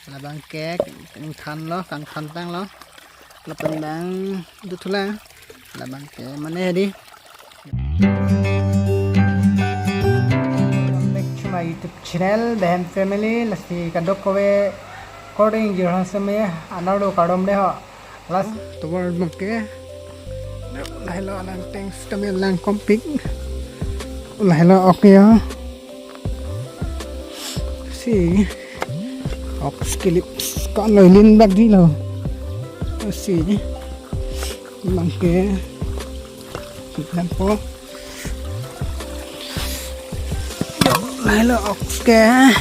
là bang ke khăn lo càng khăn tăng lo là bên bang đút thula là bang ke mana đi. Welcome back to my YouTube channel BEYHEM FAIMILY lasi kadok kowe recording jirhan samay anado kadom de ho las to word bang ke la hello lang thanks kami lang kompik la hello okay ha si học clips con lời liên bạc đi nào xì bằng cái làm phố lại là học cái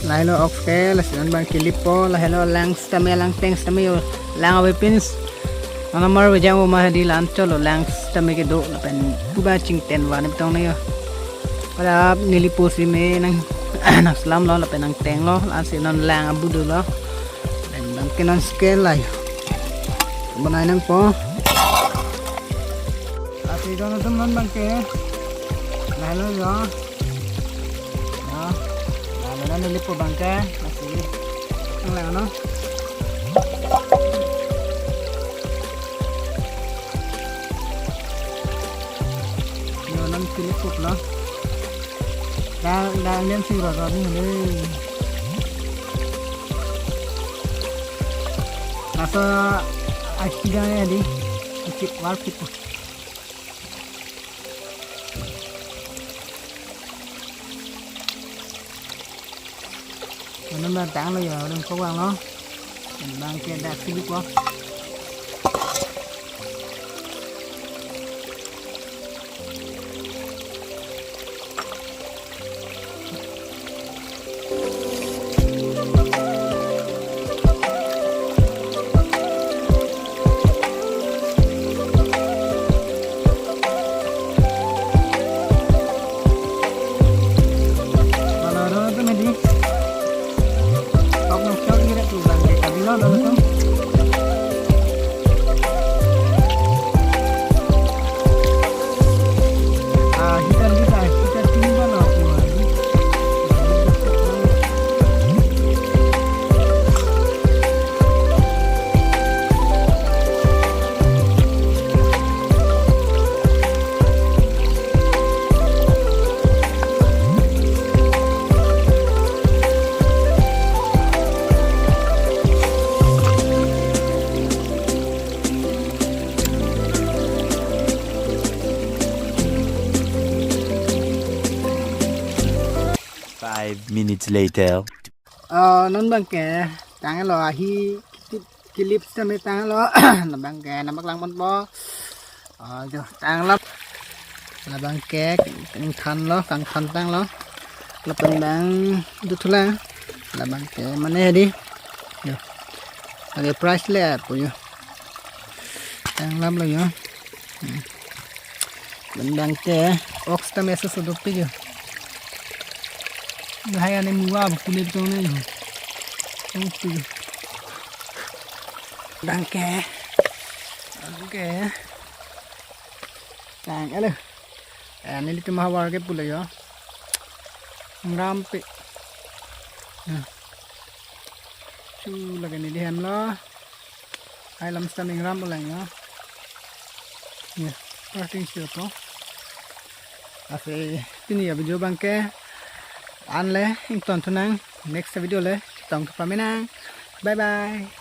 lại là học cái là sự bằng clip po là hello lang stame lang thanks stame lang away pins ang mar wajang ma di lan cholo lang stame ke do la pen kuba ching ten wa ne tong ne para niliposi me nang nak selam lo lepen nang teng lo asih non lang abu dulu lo dan bangke non scale lah benai nang po asih don teman bangke lah lo yo nah nah nilipo bangke asih nang lang no yo nang nilipo lo đang lên sinh rồi đi đây là sao ai kia này đi chụp vào chụp nó là tảng bây giờ đừng có quăng nó mình đang kia đặt cái quá 5 minutes later. Non bang ke tang lo hi clip samay tang lo na bang ke na maglang mon po jo tang lắm là bang ke khăn lo càng khăn tang lo là bên bang đút thula là bang ke mana đi yo ada price le po yo tang lắm lo yo bên bang ke ox tamay sa sudop pe yo hai anh em mua một cuốn trong này không từ đang kè càng ấy anh ấy cuma war cái pula yo ram pe chu là cái này đi hem lo hai làm sao mình ram lại nhá nè starting sửa to à phải cái này video bang ke an le ing ton thunang next video le tong pa menang bye bye.